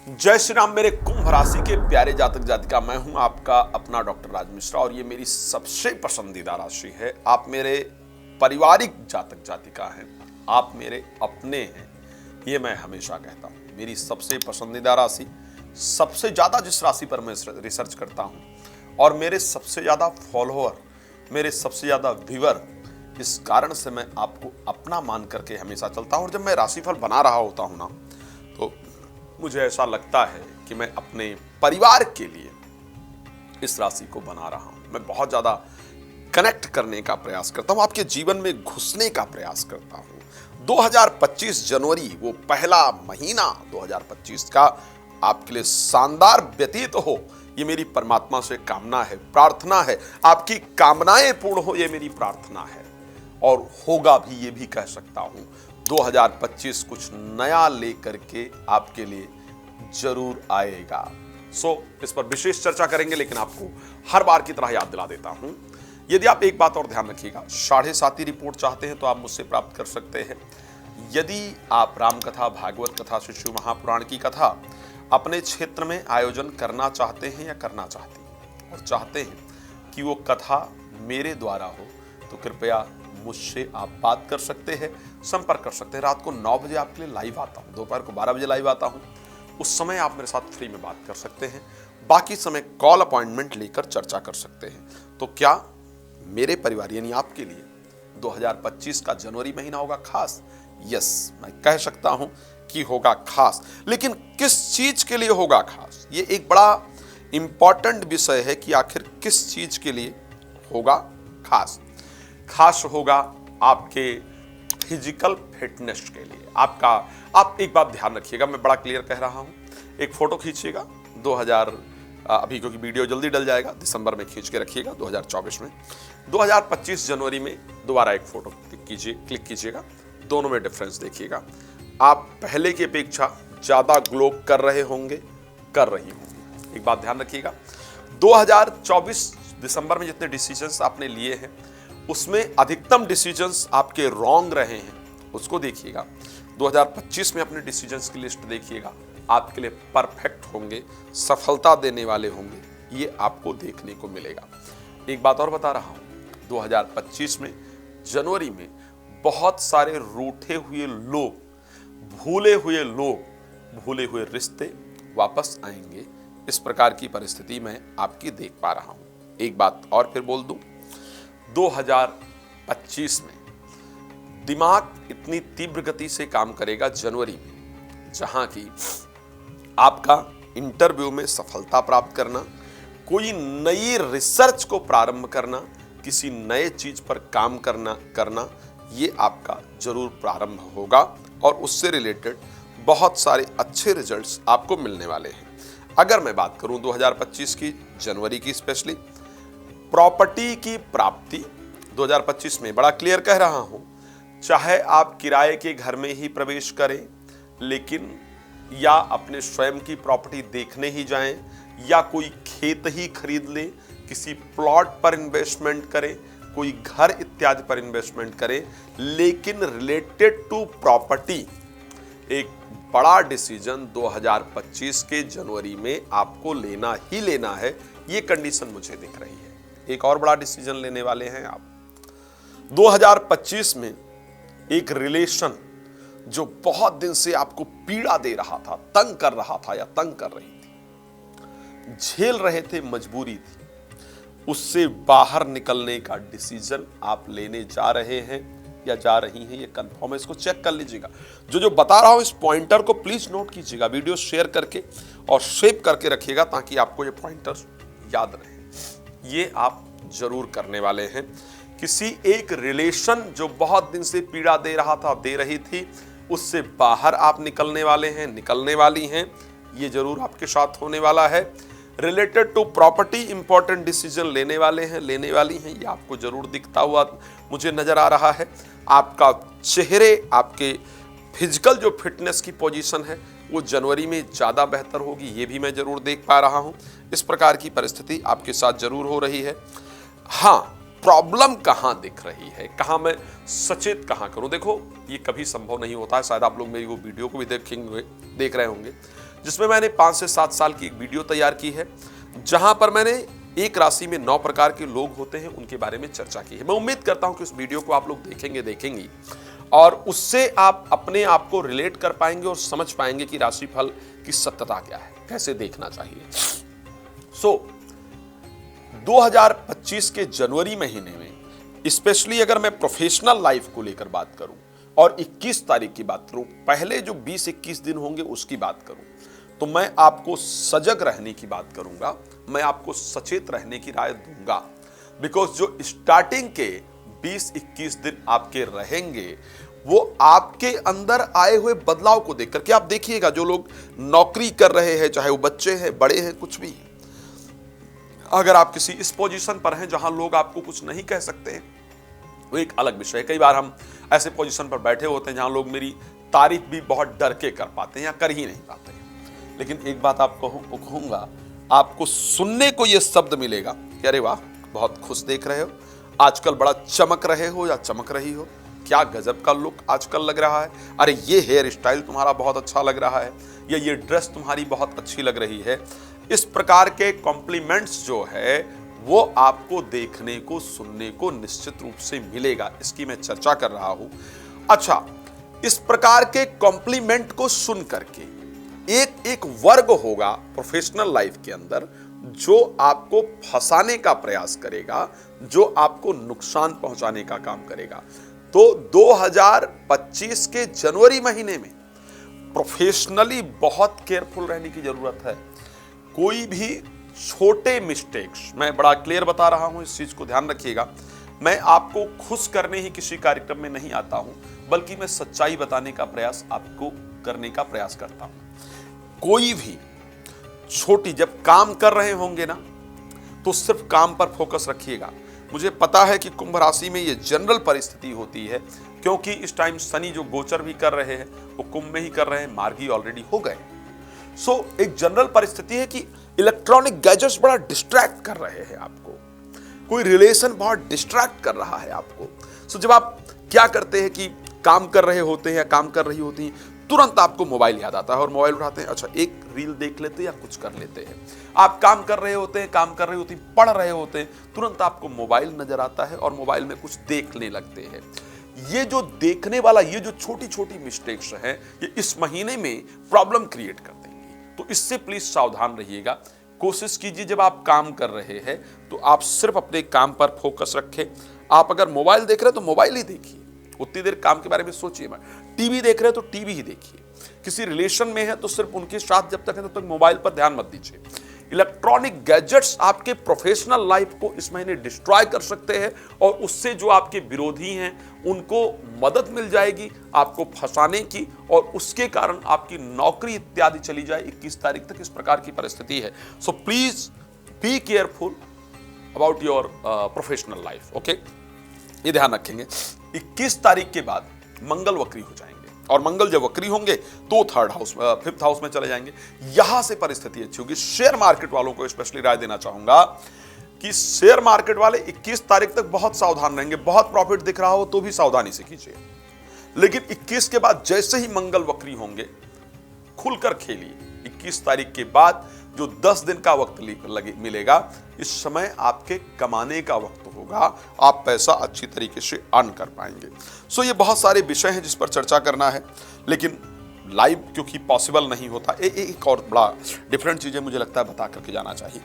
जय श्री राम मेरे कुंभ राशि के प्यारे जातक जातिका। मैं हूं आपका अपना डॉक्टर राज मिश्रा और ये मेरी सबसे पसंदीदा राशि है। आप मेरे पारिवारिक जातक जातिका हैं, आप मेरे अपने हैं, ये मैं हमेशा कहता हूं। मेरी सबसे पसंदीदा राशि, सबसे ज्यादा जिस राशि पर मैं रिसर्च करता हूं और मेरे सबसे ज्यादा फॉलोअर, मेरे सबसे ज्यादा व्यूअर, इस कारण से मैं आपको अपना मान करके हमेशा चलता हूं। और जब मैं राशिफल बना रहा होता हूं ना, तो मुझे ऐसा लगता है कि मैं अपने परिवार के लिए इस राशि को बना रहा हूं। मैं बहुत ज्यादा कनेक्ट करने का प्रयास करता हूं, आपके जीवन में घुसने का प्रयास करता हूं। 2025 जनवरी, वो पहला महीना 2025 का आपके लिए शानदार व्यतीत हो, ये मेरी परमात्मा से कामना है, प्रार्थना है। आपकी कामनाएं पूर्ण हो, ये मेरी प्रार्थना है। और होगा भी, ये भी कह सकता हूं। 2025 कुछ नया लेकर के आपके लिए जरूर आएगा। इस पर विशेष चर्चा करेंगे, लेकिन आपको हर बार की तरह याद दिला देता हूं। यदि आप एक बात और ध्यान रखिएगा, 7.5 रिपोर्ट चाहते हैं तो आप मुझसे प्राप्त कर सकते हैं। यदि आप राम कथा, भागवत कथा, शिशु महापुराण की कथा अपने क्षेत्र में आयोजन करना चाहते हैं या करना चाहती हैं और चाहते हैं कि वो कथा मेरे द्वारा हो, तो कृपया मुझसे आप बात कर सकते हैं, संपर्क कर सकते हैं। रात को 9 बजे आपके लिए लाइव आता हूं, दोपहर को 12 बजे लाइव आता हूं। उस समय आप मेरे साथ फ्री में बात कर सकते हैं। बाकी समय कॉल अपॉइंटमेंट लेकर चर्चा कर सकते हैं। तो क्या मेरे परिवार यानी आपके लिए 2025 का जनवरी महीना होगा खास? यस, मैं कह सकता हूं कि होगा खास। लेकिन किस चीज के लिए होगा खास, ये एक बड़ा इंपॉर्टेंट विषय है कि आखिर किस चीज के लिए होगा खास। खास होगा आपके फिजिकल फिटनेस के लिए। आप एक बात ध्यान रखिएगा, मैं बड़ा क्लियर कह रहा हूं। एक फोटो खींचिएगा 2000, अभी क्योंकि वीडियो जल्दी डल जाएगा, दिसंबर में खींच के रखिएगा 2024 में। 2025 जनवरी में दोबारा एक फोटो क्लिक कीजिएगा, दोनों में डिफरेंस देखिएगा। आप पहले की अपेक्षा ज्यादा ग्लो कर रहे होंगे, कर रही होंगी। एक बात ध्यान रखिएगा, 2024 दिसंबर में जितने डिसीजंस आपने लिए हैं उसमें अधिकतम डिसीजंस आपके रॉन्ग रहे हैं, उसको देखिएगा। 2025 में अपने डिसीजंस की लिस्ट देखिएगा, आपके लिए परफेक्ट होंगे, सफलता देने वाले होंगे, ये आपको देखने को मिलेगा। एक बात और बता रहा हूं, 2025 में जनवरी में बहुत सारे रूठे हुए लोग, भूले हुए रिश्ते वापस आएंगे। इस प्रकार की परिस्थिति मैं आपकी देख पा रहा हूं। एक बात और फिर बोल दूं, 2025 में दिमाग इतनी तीव्र गति से काम करेगा जनवरी में, जहां की आपका इंटरव्यू में सफलता प्राप्त करना, कोई नई रिसर्च को प्रारंभ करना, किसी नए चीज पर काम करना ये आपका जरूर प्रारंभ होगा और उससे रिलेटेड बहुत सारे अच्छे रिजल्ट्स आपको मिलने वाले हैं। अगर मैं बात करूं 2025 की जनवरी की, स्पेशली प्रॉपर्टी की प्राप्ति 2025 में बड़ा क्लियर कह रहा हूं। चाहे आप किराए के घर में ही प्रवेश करें, लेकिन या अपने स्वयं की प्रॉपर्टी देखने ही जाएं, या कोई खेत ही खरीद लें, किसी प्लॉट पर इन्वेस्टमेंट करें, कोई घर इत्यादि पर इन्वेस्टमेंट करें, लेकिन रिलेटेड टू प्रॉपर्टी एक बड़ा डिसीजन 2025 के जनवरी में आपको लेना ही लेना है। ये कंडीशन मुझे दिख रही है। एक और बड़ा डिसीजन लेने वाले हैं आप 2025 में। एक रिलेशन जो बहुत दिन से आपको पीड़ा दे रहा था, तंग कर रहा था या तंग कर रही थी, झेल रहे थे, मजबूरी थी, उससे बाहर निकलने का डिसीजन आप लेने जा रहे हैं या जा रही हैं, ये कंफर्म है। इसको चेक कर लीजिएगा। जो बता रहा हूं इस पॉइंटर को प्लीज नोट कीजिएगा, वीडियो शेयर करके और सेव करके रखिएगा ताकि आपको ये पॉइंटर याद रहे। ये आप जरूर करने वाले हैं। किसी एक रिलेशन जो बहुत दिन से पीड़ा दे रहा था, दे रही थी, उससे बाहर आप निकलने वाले हैं, निकलने वाली हैं, ये जरूर आपके साथ होने वाला है। Related to property important decision लेने वाले हैं, लेने वाली हैं, ये आपको जरूर दिखता हुआ मुझे नजर आ रहा है। आपका चेहरे, आपके फिजिकल जो फिटनेस की पोजीशन है वो जनवरी में ज्यादा बेहतर होगी, ये भी मैं जरूर देख पा रहा हूं। इस प्रकार की परिस्थिति आपके साथ जरूर हो रही है। हाँ, प्रॉब्लम कहां दिख रही है, कहां मैं सचेत कहां करूं? देखो, ये कभी संभव नहीं होता है, शायद आप लोग मेरी वो वीडियो को भी देख रहे होंगे। जिसमें मैंने 5 से 7 साल की एक वीडियो तैयार की है, जहां पर मैंने एक राशि में 9 प्रकार के लोग होते हैं उनके बारे में चर्चा की है। मैं उम्मीद करता हूं कि उस वीडियो को आप लोग देखेंगी और उससे आप अपने आप को रिलेट कर पाएंगे और समझ पाएंगे कि राशिफल की सत्यता क्या है, कैसे देखना चाहिए। 2025 के जनवरी महीने में स्पेशली अगर मैं प्रोफेशनल लाइफ को लेकर बात करूं और 21 तारीख की बात करूं, पहले जो 20-21 दिन होंगे उसकी बात करूं, तो मैं आपको सजग रहने की बात करूंगा, मैं आपको सचेत रहने की राय दूंगा। बिकॉज जो स्टार्टिंग के 20-21 दिन आपके रहेंगे वो आपके अंदर आए हुए बदलाव को देख करके आप देखिएगा। जो लोग नौकरी कर रहे हैं, चाहे वो बच्चे हैं, बड़े हैं, कुछ भी, अगर आप किसी इस पोजीशन पर हैं जहां लोग आपको कुछ नहीं कह सकते हैं, वो एक अलग विषय है। कई बार हम ऐसे पोजीशन पर बैठे होते हैं जहां लोग मेरी तारीफ भी बहुत डर के कर पाते हैं या कर ही नहीं पाते हैं। लेकिन एक बात आपको कहूंगा, आपको सुनने को यह शब्द मिलेगा कि अरे वाह, बहुत खुश देख रहे हो, आजकल बड़ा चमक रहे हो या चमक रही हो, क्या गजब का लुक आजकल लग रहा है, अरे ये हेयर स्टाइल तुम्हारा बहुत अच्छा लग रहा है, या ये ड्रेस तुम्हारी बहुत अच्छी लग रही है। इस प्रकार के कॉम्प्लीमेंट्स जो है वो आपको देखने को, सुनने को निश्चित रूप से मिलेगा, इसकी मैं चर्चा कर रहा हूं। अच्छा, इस प्रकार के कॉम्प्लीमेंट को सुन करके एक वर्ग होगा प्रोफेशनल लाइफ के अंदर जो आपको फंसाने का प्रयास करेगा, जो आपको नुकसान पहुंचाने का काम करेगा। तो 2025 के जनवरी महीने में प्रोफेशनली बहुत केयरफुल रहने की जरूरत है। कोई भी छोटे मिस्टेक्स, मैं बड़ा क्लियर बता रहा हूं, इस चीज को ध्यान रखिएगा। मैं आपको खुश करने ही किसी कार्यक्रम में नहीं आता हूं, बल्कि मैं सच्चाई बताने का प्रयास आपको करने का प्रयास करता हूं। कोई भी छोटी, जब काम कर रहे होंगे ना, तो सिर्फ काम पर फोकस रखिएगा। मुझे पता है कि कुंभ राशि में ये जनरल परिस्थिति होती है, क्योंकि इस टाइम शनि जो गोचर भी कर रहे हैं वो कुंभ में ही कर रहे हैं, मार्गी ऑलरेडी हो गए। एक जनरल परिस्थिति है कि इलेक्ट्रॉनिक गैजेट्स बड़ा डिस्ट्रैक्ट कर रहे हैं आपको, कोई रिलेशन बहुत डिस्ट्रैक्ट कर रहा है आपको। जब आप क्या करते हैं कि काम कर रहे होते हैं या काम कर रही होती हैं, तुरंत आपको मोबाइल याद आता है और मोबाइल उठाते हैं, अच्छा एक रील देख लेते हैं या कुछ कर लेते हैं। आप काम कर रहे होते हैं, काम कर रही होती, पढ़ रहे होते हैं, तुरंत आपको मोबाइल नजर आता है और मोबाइल में कुछ देखने लगते हैं। ये जो देखने वाला, ये जो छोटी छोटी मिस्टेक्स हैं, ये इस महीने में प्रॉब्लम क्रिएट कर देंगी। तो इससे प्लीज सावधान रहिएगा। कोशिश कीजिए जब आप काम कर रहे हैं तो आप सिर्फ अपने काम पर फोकस रखें। आप अगर मोबाइल देख रहे हैं तो मोबाइल ही देखिए, उतनी देर काम के बारे में सोचिए मत। टीवी देख रहे हैं तो टीवी ही देखिए। किसी रिलेशन में है तो सिर्फ उनके साथ जब तक है तब तक मोबाइल पर ध्यान मत दीजिए। इलेक्ट्रॉनिक गैजेट्स आपके प्रोफेशनल लाइफ को इस महीने डिस्ट्रॉय कर सकते हैं और उससे जो आपके विरोधी हैं उनको मदद मिल जाएगी आपको फंसाने की, और उसके कारण आपकी नौकरी इत्यादि चली जाए 21 तारीख तक। इस प्रकार की परिस्थिति है। So please be careful about your professional life. Okay, ये ध्यान रखेंगे। 21 तारीख के बाद मंगल वक्री हो जाएंगे, और मंगल जब वक्री होंगे तो फिफ्थ हाउस में चले जाएंगे। यहां से परिस्थिति अच्छी होगी। शेयर मार्केट वालों को स्पेशली राय देना चाहूंगा कि शेयर मार्केट वाले 21 तारीख तक बहुत सावधान रहेंगे। बहुत प्रॉफिट दिख रहा हो तो भी सावधानी से कीजिए, लेकिन 21 के बाद जैसे ही मंगल वक्री होंगे, खुलकर खेलिए। 21 तारीख के बाद जो 10 दिन का वक्त मिलेगा, इस समय आपके कमाने का वक्त होगा। आप पैसा अच्छी तरीके से अर्न कर पाएंगे। ये बहुत सारे विषय हैं जिस पर चर्चा करना है, लेकिन लाइव क्योंकि पॉसिबल नहीं होता। एक और बड़ा डिफरेंट चीजें मुझे लगता है बता करके जाना चाहिए।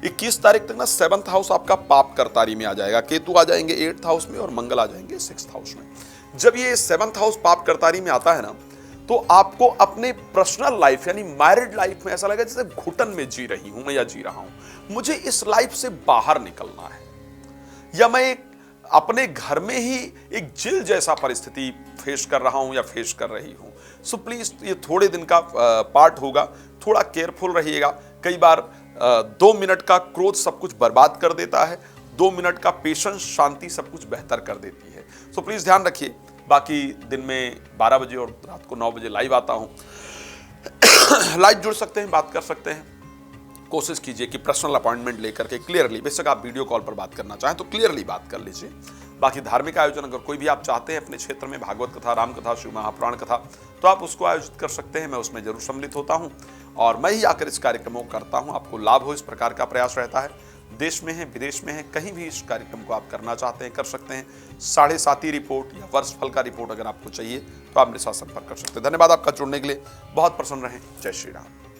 21 तारीख तक ना 7th हाउस आपका पाप करतारी में आ जाएगा। केतु आ जाएंगे 8th हाउस में और मंगल आ जाएंगे 6th हाउस में। जब ये 7th हाउस पाप करतारी में आता है ना, तो आपको अपने पर्सनल लाइफ यानी मैरिड लाइफ में ऐसा लगेगा जैसे घुटन में जी रही हूं मैं या जी रहा हूं। मुझे इस लाइफ से बाहर निकलना है, या मैं एक अपने घर में ही एक जेल जैसा परिस्थिति फेस कर रहा हूं या फेस कर रही हूं। सो प्लीज, ये थोड़े दिन का पार्ट होगा, थोड़ा केयरफुल रहिएगा। कई बार 2 मिनट का क्रोध सब कुछ बर्बाद कर देता है, 2 मिनट का पेशेंस, शांति सब कुछ बेहतर कर देती है। सो प्लीज ध्यान रखिए। बाकी दिन में 12 बजे और रात को 9 बजे लाइव आता हूं। लाइव जुड़ सकते हैं, बात कर सकते हैं। कोशिश कीजिए कि पर्सनल अपॉइंटमेंट लेकर के क्लियरली, बेशक आप वीडियो कॉल पर बात करना चाहें तो क्लियरली बात कर लीजिए। बाकी धार्मिक आयोजन अगर कोई भी आप चाहते हैं अपने क्षेत्र में, भागवत कथा, राम कथा, शिव महापुराण कथा, तो आप उसको आयोजित कर सकते हैं। मैं उसमें जरूर सम्मिलित होता हूं और मैं ही आकर इस कार्यक्रमों को करता हूं। आपको लाभ हो इस प्रकार का प्रयास रहता है। देश में है, विदेश में है, कहीं भी इस कार्यक्रम को आप करना चाहते हैं कर सकते हैं। 7.5 रिपोर्ट या वर्षफल का रिपोर्ट अगर आपको चाहिए तो आप मेरे साथ संपर्क कर सकते हैं। धन्यवाद आपका जुड़ने के लिए। बहुत प्रसन्न रहें। जय श्री राम।